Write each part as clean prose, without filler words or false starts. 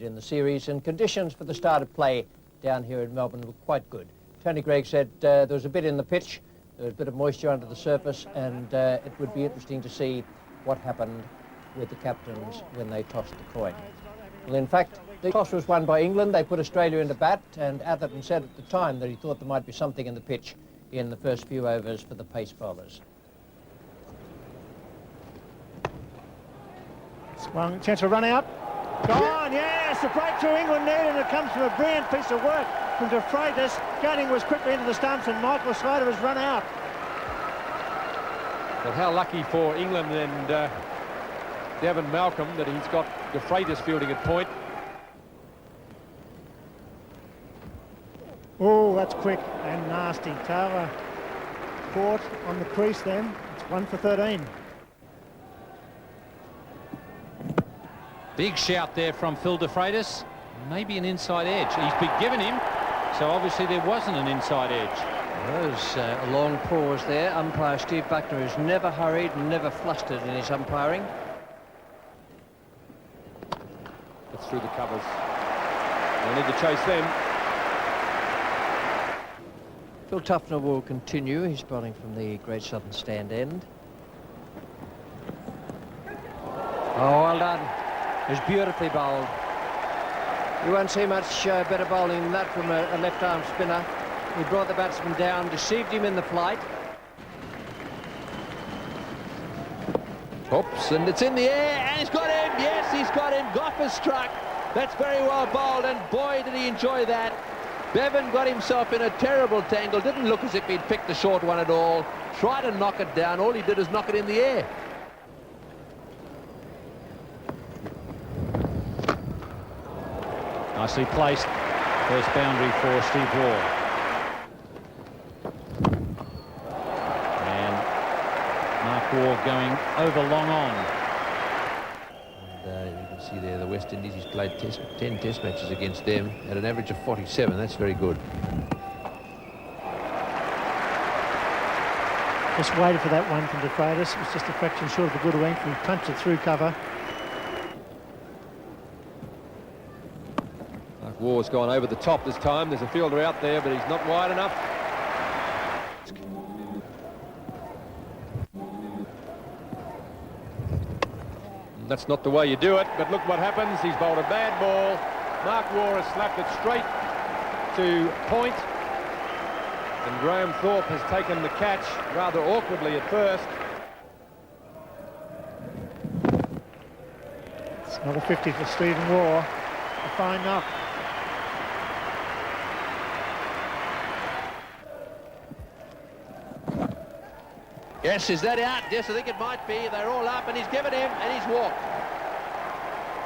in the series, and conditions for the start of play down here in Melbourne were quite good. Tony Greig said there was a bit in the pitch, there was a bit of moisture under the surface, and it would be interesting to see what happened with the captains when they tossed the coin. Well, in fact, the toss was won by England. They put Australia into bat, and Atherton said at the time that he thought there might be something in the pitch in the first few overs for the pace bowlers. Swung, chance for run out. Gone, yes, the breakthrough England needed, and it comes from a brilliant piece of work from De Freitas. Gunning was quickly into the stumps, and Michael Slater has run out. Well, how lucky for England and Devon Malcolm that he's got De Freitas fielding at point. Oh, that's quick and nasty. Taylor caught on the crease then. It's 1 for 13. Big shout there from Phil De Freitas. Maybe an inside edge. He's been given him, so obviously there wasn't an inside edge. There was a long pause there. Umpire Steve Buckner is never hurried and never flustered in his umpiring. It's through the covers. They'll need to chase them. Phil Tufner will continue. He's bowling from the Great Southern Stand end. Oh, well done. It was beautifully bowled. You won't see much better bowling than that from a left-arm spinner. He brought the batsman down, deceived him in the flight. Oops, and it's in the air, and he's got him. Yes, he's got him. Goff has struck. That's very well bowled, and boy, did he enjoy that. Bevan got himself in a terrible tangle. Didn't look as if he'd picked the short one at all. Tried to knock it down. All he did is knock it in the air. Nicely placed. First boundary for Steve Waugh. And Mark Waugh going over long on. And you can see there the West Indies, he's played 10 test matches against them at an average of 47. That's very good. Just waited for that one from De Freitas. It was just a fraction short of a good length, and he punched it through cover. Waugh's gone over the top this time. There's a fielder out there, but he's not wide enough. That's not the way you do it, but look what happens. He's bowled a bad ball. Mark Waugh has slapped it straight to point, and Graham Thorpe has taken the catch rather awkwardly at first. It's another 50 for Stephen Waugh. A fine knock. Yes, is that out? Yes, I think it might be. They're all up, and he's given him, and he's walked.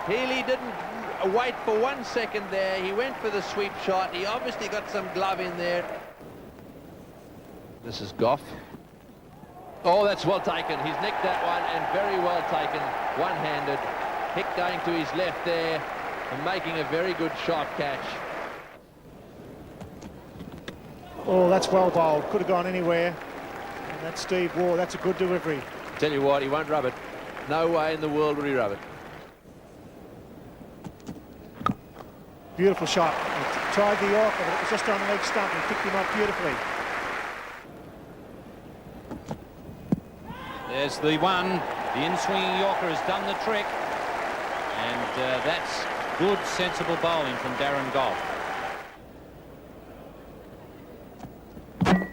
Healy didn't wait for 1 second there. He went for the sweep shot. He obviously got some glove in there. This is Goff. Oh, that's well taken. He's nicked that one, and very well taken. One-handed. Hick going to his left there and making a very good sharp catch. Oh, that's well bowled. Could have gone anywhere. And that's Steve Waugh. That's a good delivery. Tell you what, he won't rub it. No way in the world will he rub it. Beautiful shot. He tried the Yorker, but it was just on the leg stump. He picked him up beautifully. There's the one. The in-swinging Yorker has done the trick. And that's good, sensible bowling from Darren Goff.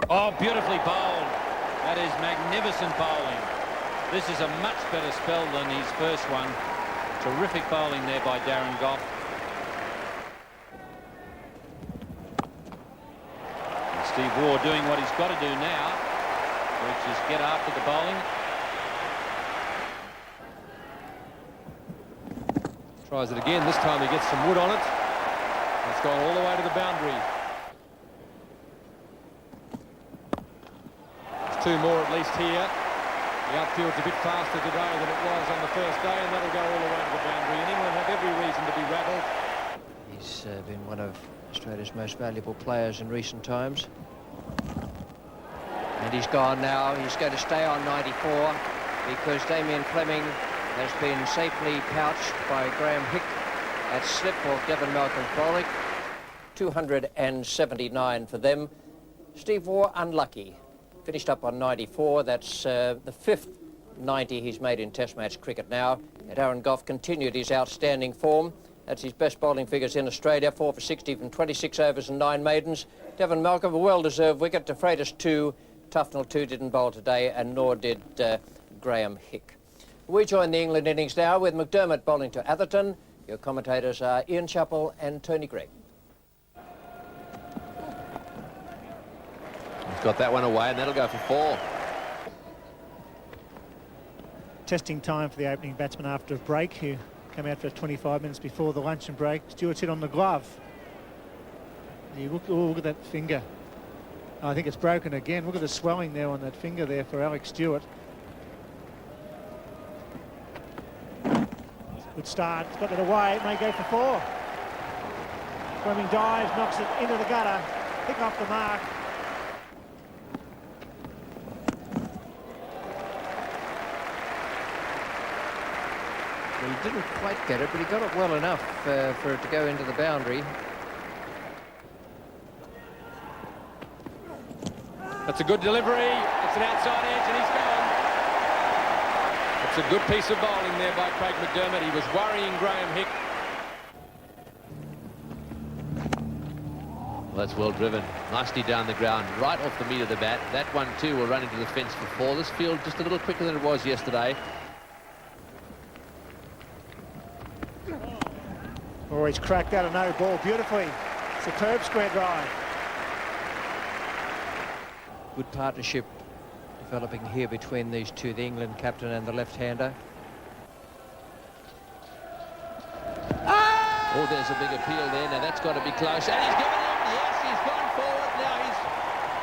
Oh, beautifully bowled. That is magnificent bowling. This is a much better spell than his first one. Terrific bowling there by Darren Goff. And Steve Waugh doing what he's got to do now, which is get after the bowling. Tries it again. This time he gets some wood on it. It's gone all the way to the boundary. Two more at least here. The outfield's a bit faster today than it was on the first day, and that'll go all the way to the boundary. And England have every reason to be rattled. He's been one of Australia's most valuable players in recent times. And he's gone now. He's going to stay on 94 because Damien Fleming has been safely pouched by Graham Hick That slip of Devon Malcolm Frolic. 279 for them. Steve Waugh, unlucky. Finished up on 94. That's the 5th 90 he's made in Test match cricket now. And Aaron Goff continued his outstanding form. That's his best bowling figures in Australia. 4 for 60 from 26 overs and 9 maidens. Devon Malcolm, a well-deserved wicket. De Freitas 2. Tufnell 2 didn't bowl today, and nor did Graham Hick. We join the England innings now with McDermott bowling to Atherton. Your commentators are Ian Chappell and Tony Greig. He's got that one away, and that'll go for 4. Testing time for the opening batsman after a break, who came out for 25 minutes before the luncheon break. Stewart's hit on the glove. Look at that finger. I think it's broken again. Look at the swelling there on that finger there for Alex Stewart. Good start. It's got it away. It may go for 4. Swimming dives, knocks it into the gutter. Pick off the mark. He didn't quite get it, but he got it well enough for it to go into the boundary. That's a good delivery. It's an outside edge, and he's gone. It's a good piece of bowling there by Craig McDermott. He was worrying Graham Hick. Well, that's well driven. Nicely down the ground, right off the meat of the bat. That one, too, will run into the fence for 4. This field just a little quicker than it was yesterday. Oh, he's cracked out a no ball beautifully. Superb square drive. Good partnership developing here between these two, the England captain and the left-hander. Oh, there's a big appeal there. Now that's got to be close. And he's given him. Yes, he's gone forward. Now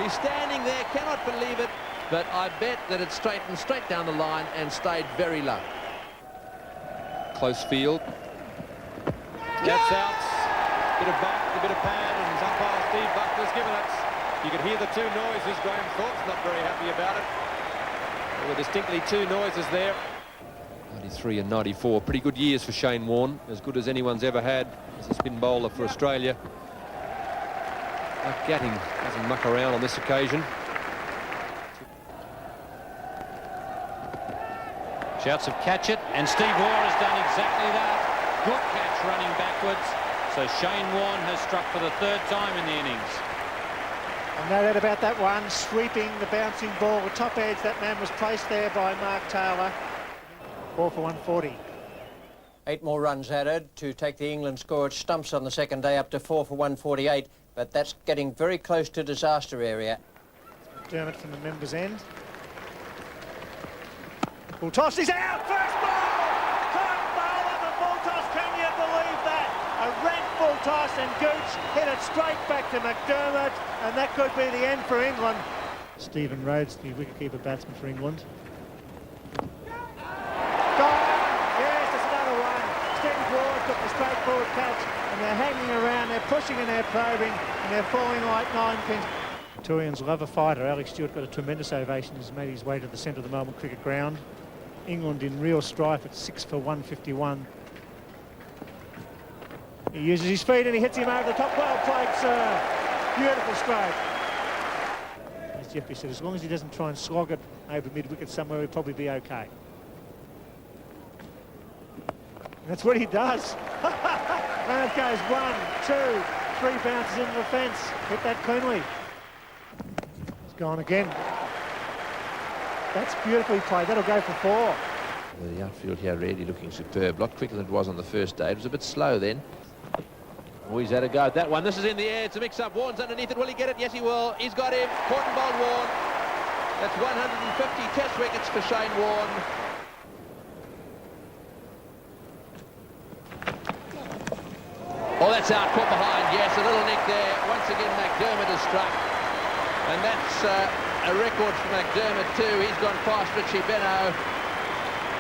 he's standing there. Cannot believe it. But I bet that it's straightened straight down the line and stayed very low. Close field. That's out. Bit of buck, a bit of pad, and umpire Steve Buckler's given it. You could hear the 2 noises. Graham Thorpe's not very happy about it. There were distinctly 2 noises there. 93 and 94. Pretty good years for Shane Warne. As good as anyone's ever had as a spin bowler for Australia. But Gatting doesn't muck around on this occasion. Shouts of catch it, and Steve Waugh has done exactly that. Good catch running backwards. So Shane Warne has struck for the 3rd time in the innings. And no doubt about that one, sweeping the bouncing ball. The top edge, that man was placed there by Mark Taylor. 4 for 140. 8 more runs added to take the England score at stumps on the second day up to 4 for 148. But that's getting very close to disaster area. McDermott from the members' end. Full toss, he's out! First ball! Top ball on the full toss, can you believe that? A rank full toss, and Gooch hit it straight back to McDermott, and that could be the end for England. Stephen Rhodes, the wicketkeeper batsman for England. Gone! Yes, that's another one. Steve Waugh took the straightforward catch, and they're hanging around, they're pushing and they're probing, and they're falling like 9 pins. Victorians love a fighter. Alex Stewart got a tremendous ovation. He's made his way to the centre of the Melbourne cricket ground. England in real strife at 6 for 151. He uses his feet and he hits him over the top. Well played, sir. Beautiful stroke. As Jeffrey said, as long as he doesn't try and slog it over mid-wicket somewhere, he'll probably be okay. And that's what he does. And it goes 1, 2, 3 bounces into the fence. Hit that cleanly. It's gone again. That's beautifully played. That'll go for 4. The outfield here really looking superb. A lot quicker than it was on the first day. It was a bit slow then. Oh, he's had a go at that one. This is in the air. It's a mix-up. Warne's underneath it. Will he get it? Yes, he will. He's got him. Caught and bowled Warne. That's 150 test wickets for Shane Warne. Oh, that's out. Caught behind. Yes, a little nick there. Once again, McDermott has struck. And that's a record for McDermott too. He's gone past Richie Beno.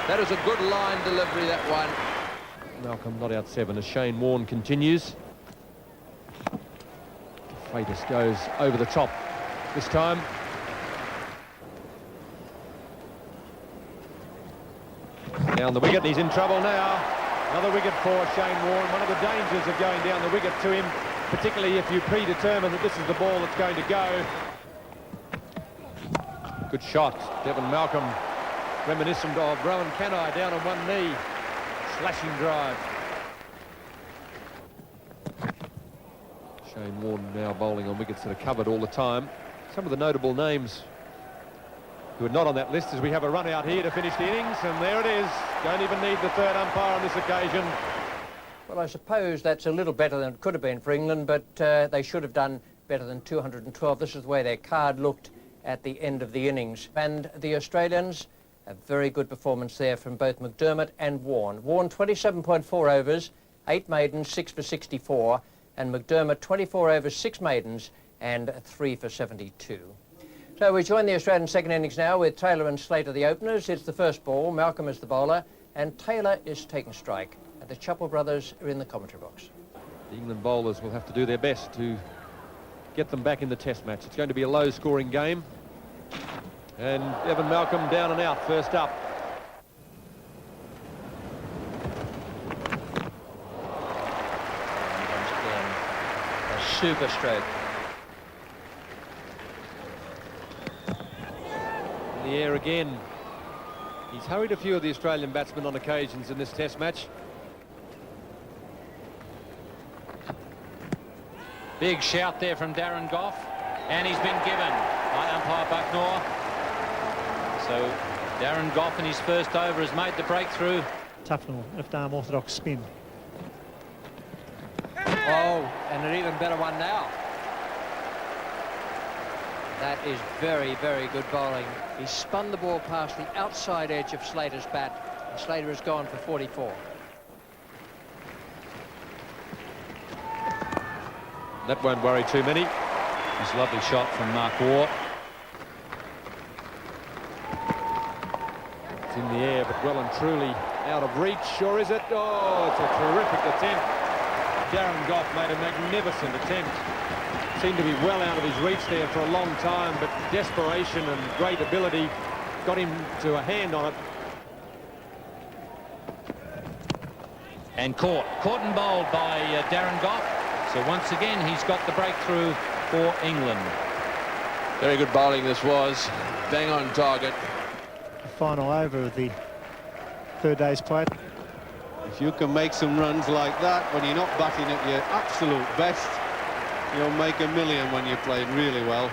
That was a good line delivery, that one. Malcolm not out 7 as Shane Warne continues. Freitas goes over the top this time. Down the wicket, he's in trouble now. Another wicket for Shane Warne. One of the dangers of going down the wicket to him, particularly if you predetermine that this is the ball that's going to go. Good shot. Devon Malcolm, reminiscent of Rowan Canai, down on one knee. Slashing drive. Shane Warne now bowling on wickets that are covered all the time. Some of the notable names who are not on that list as we have a run out here to finish the innings, and there it is. Don't even need the third umpire on this occasion. Well, I suppose that's a little better than it could have been for England, but they should have done better than 212. This is the way their card looked at the end of the innings. And the Australians, a very good performance there from both McDermott and Warne. Warne 27.4 overs, 8 maidens, 6 for 64, and McDermott 24 overs, 6 maidens, and 3 for 72. So we join the Australian second innings now with Taylor and Slater the openers. It's the first ball, Malcolm is the bowler, and Taylor is taking strike. And the Chappell brothers are in the commentary box. The England bowlers will have to do their best to get them back in the test match. It's going to be a low-scoring game. And Devon Malcolm down and out, first up. Once again, a super stroke. In the air again. He's hurried a few of the Australian batsmen on occasions in this test match. Big shout there from Darren Goff, and he's been given by umpire Bucknor. So Darren Goff in his first over has made the breakthrough. Tufnell, left arm orthodox spin. Oh, and an even better one now. That is very, very good bowling. He spun the ball past the outside edge of Slater's bat, and Slater has gone for 44. That won't worry too many. It's a lovely shot from Mark Waugh. It's in the air, but well and truly out of reach, or is it? Oh, it's a terrific attempt. Darren Goff made a magnificent attempt. Seemed to be well out of his reach there for a long time, but desperation and great ability got him to a hand on it. And caught and bowled by Darren Goff. So once again, he's got the breakthrough for England. Very good bowling this was. Bang on target. The final over of the third day's play. If you can make some runs like that when you're not batting at your absolute best, you'll make a million when you're playing really well.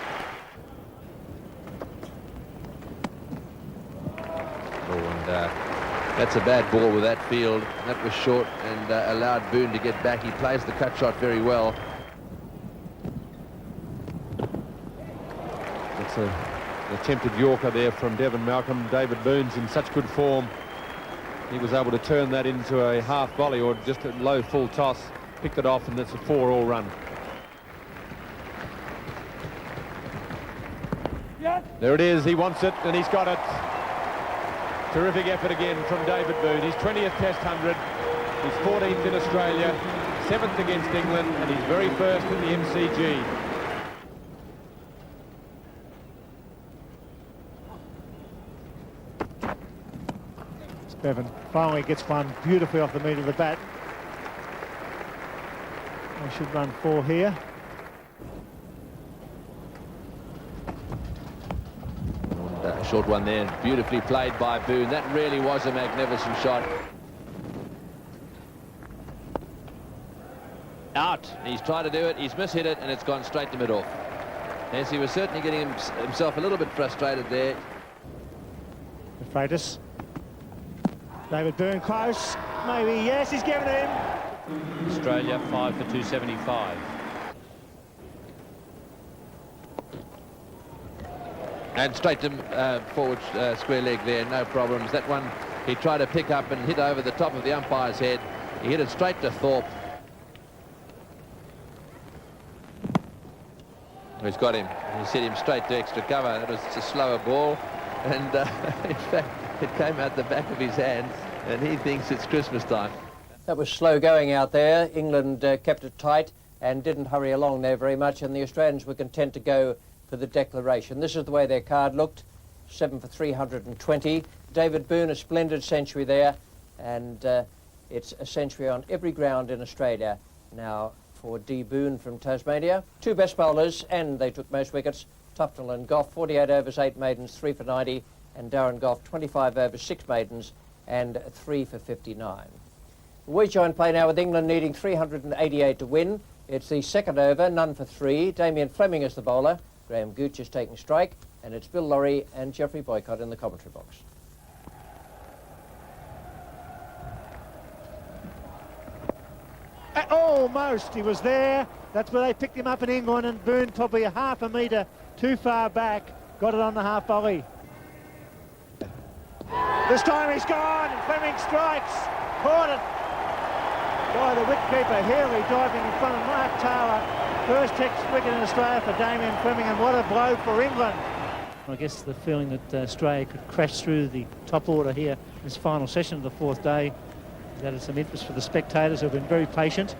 Oh, and that's a bad ball with that field. That was short and allowed Boone to get back. He plays the cut shot very well. That's an attempted Yorker there from Devon Malcolm. David Boone's in such good form. He was able to turn that into a half volley or just a low full toss. Picked it off, and it's a 4-all run. There it is, he wants it, and he's got it. Terrific effort again from David Boone. His 20th Test 100, his 14th in Australia, 7th against England, and his very first in the MCG. Bevan finally gets one beautifully off the meat of the bat. They should run 4 here. And, short one there, beautifully played by Boone. That really was a magnificent shot. Out. He's tried to do it, he's mishit it, and it's gone straight to mid-off. Yes, he was certainly getting himself a little bit frustrated there. The Freitas. David Boone close. Maybe, yes, he's given him. Australia 5 for 275. And straight to forward square leg there, no problems. That one he tried to pick up and hit over the top of the umpire's head. He hit it straight to Thorpe. He's got him. He sent him straight to extra cover. That was a slower ball, and in fact it came out the back of his hand, and he thinks it's Christmas time. That was slow going out there. England kept it tight and didn't hurry along there very much, and the Australians were content to go for the declaration. This is the way their card looked. 7 for 320. David Boone, a splendid century there, and It's a century on every ground in Australia now for D. Boone from Tasmania. Two best bowlers, and they took most wickets. Tufnell and Goff, 48 overs, 8 maidens, 3 for 90, and Darren Goff, 25 overs, 6 maidens, and 3 for 59. We join play now with England needing 388 to win. It's the second over, none for 3. Damien Fleming is the bowler. Graham Gooch is taking strike, and it's Bill Laurie and Geoffrey Boycott in the commentary box. Almost, he was there. That's where they picked him up in England, and Boone probably a half a metre too far back. Got it on the half volley. This time he's gone, and Fleming strikes. Caught it by the wicketkeeper Healy, diving in front of Mark Taylor. First Test wicket in Australia for Damien Fleming, and what a blow for England. I guess the feeling that Australia could crash through the top order here in this final session of the fourth day has added some interest for the spectators who have been very patient.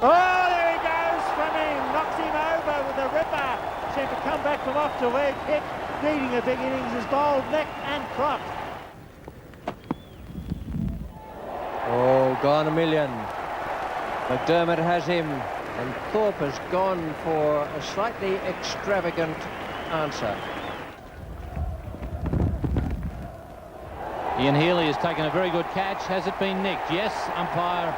Oh, there he goes, Fleming knocks him over with a ripper. Seemed to come back from off to leg hit, needing a big innings, is bowled neck and crop. Oh, gone a million. McDermott has him, and Thorpe has gone for a slightly extravagant answer. Ian Healy has taken a very good catch. Has it been nicked? Yes, umpire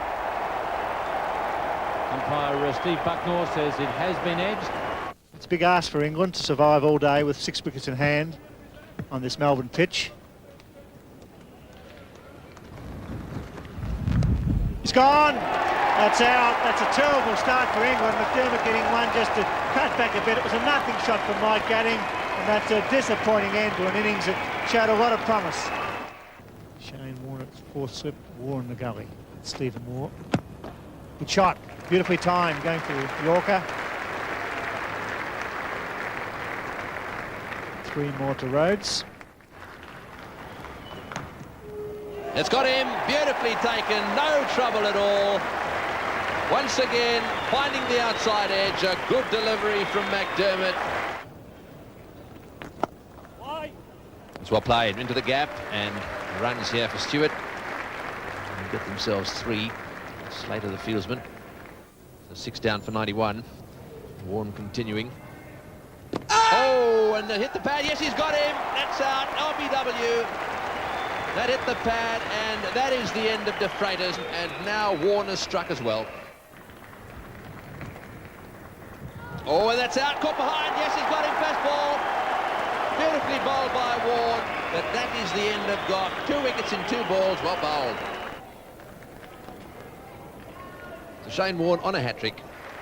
Steve Bucknor says it has been edged. It's a big ask for England to survive all day with 6 wickets in hand on this Melbourne pitch. He's gone. That's out. That's a terrible start for England. McDermott getting one just to cut back a bit. It was a nothing shot from Mike Gatting, and that's a disappointing end to an innings that showed a lot of promise. Shane Warne at fourth slip, War in the gully. Stephen Moore. Good shot. Beautifully timed, going for Yorker. 3 more to Rhodes. It's got him, beautifully taken, no trouble at all. Once again, finding the outside edge, a good delivery from McDermott. It's well played into the gap, and runs here for Stewart. And get themselves 3. Slater the fieldsman. So 6 down for 91. Warren continuing. Oh, and hit the pad. Yes, he's got him. That's out. RBW. That hit the pad, and that is the end of De Freitas. And now Warner struck as well. Oh, and that's out. Caught behind. Yes, he's got him. Fast ball. Beautifully bowled by Warren. But that is the end of Goff. 2 wickets in 2 balls. Well bowled. So Shane Warne on a hat-trick.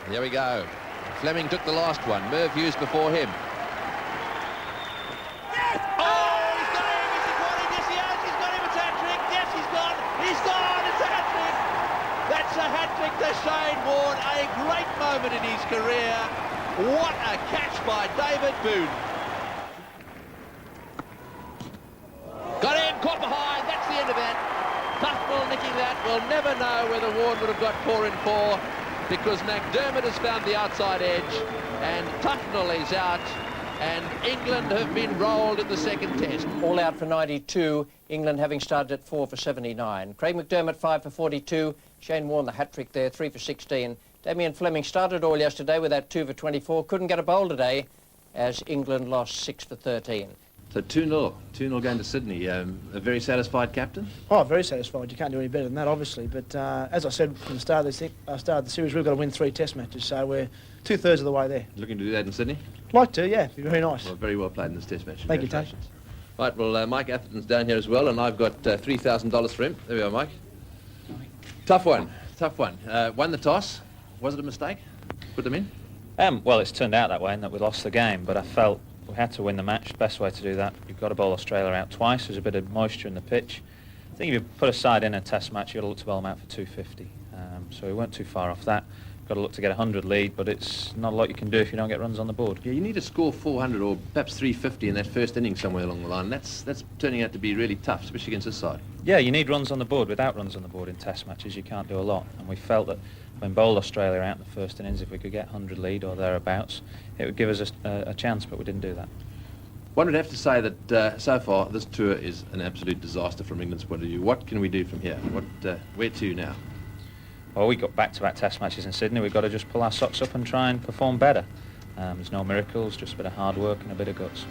There we go. Fleming took the last one. Merv Hughes before him. Yes! Oh, he's got him! Is he got him? Yes, he has! He's got him! It's a hat-trick! Yes, he's gone! He's gone! It's a hat-trick! That's a hat-trick to Shane Warne. A great moment in his career. What a catch by David Boone. Got him! Caught behind! That's the end of that. Tufnell nicking that. We'll never know whether Warne would have got 4 in 4 because McDermott has found the outside edge and Tufnell is out, and England have been rolled in the second test. All out for 92, England having started at 4 for 79. Craig McDermott 5 for 42, Shane Warne the hat-trick there, 3 for 16. Damien Fleming started all yesterday with that 2 for 24, couldn't get a bowl today as England lost 6 for 13. So 2-0 going to Sydney. A very satisfied captain? Oh, very satisfied. You can't do any better than that, obviously. But as I said from the start of the series, we've got to win 3 Test matches, so we're 2/3 of the way there. Looking to do that in Sydney? Like to, yeah. Be very nice. Well, very well played in this Test match. Thank you, Tony. Right, well, Mike Atherton's down here as well, and I've got $3,000 for him. There we are, Mike. Tough one. Won the toss. Was it a mistake? Put them in? Well, it's turned out that way in that we lost the game, but I felt we had to win the match. Best way to do that, you've got to bowl Australia out twice. There's a bit of moisture in the pitch. I think if you put a side in a Test match, you've got to look to bowl them out for 250. So we weren't too far off that. Got to look to get a 100 lead, but it's not a lot you can do if you don't get runs on the board. Yeah, you need to score 400 or perhaps 350 in that first inning somewhere along the line. That's turning out to be really tough, especially against this side. Yeah, you need runs on the board. Without runs on the board in Test matches, you can't do a lot. And we felt that when bowled Australia out in the first innings, if we could get 100 lead or thereabouts, it would give us a chance, but we didn't do that. One would have to say that so far this tour is an absolute disaster from England's point of view. What can we do from here? Where to now? Well, we got back-to-back test matches in Sydney. We've got to just pull our socks up and try and perform better. There's no miracles, just a bit of hard work and a bit of guts.